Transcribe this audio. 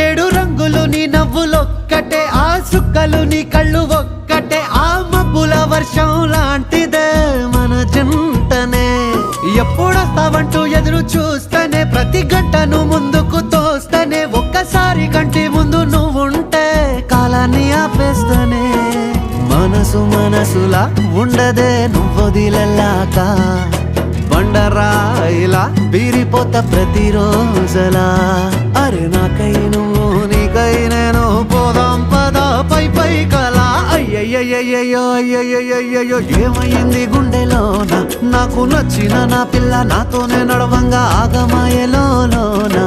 ఏడు రంగులు నీ నవ్వులొక్కటే, ఆ సుక్కలు నీ కళ్ళు ఒక్కటే, ఆ మబ్బుల వర్షం లాంటిదే మన జంటనే. ఎప్పుడొస్తావంటూ ఎదురు చూస్తేనే, ప్రతి గంటను ముందుకు తోస్తేనే, ఒక్కసారి కంటి ముందు నువ్వుంటే కాలాన్ని ఆపేస్తేనే. మనసు మనసులా ఉండదే నువ్వొదిలెళ్ళాక, బండరాయిలా బీరిపోత ప్రతిరోజలా. అరే నాకై నువ్వు నీకై నేను, పోదాం పదా పై పై కలా. అయ్యయ్యయ్యో అయ్యయ్యయ్యో ఏమైంది గుండెలోన, నాకు నచ్చిన నా పిల్ల నాతోనే నడవంగా ఆగమాయలోనా.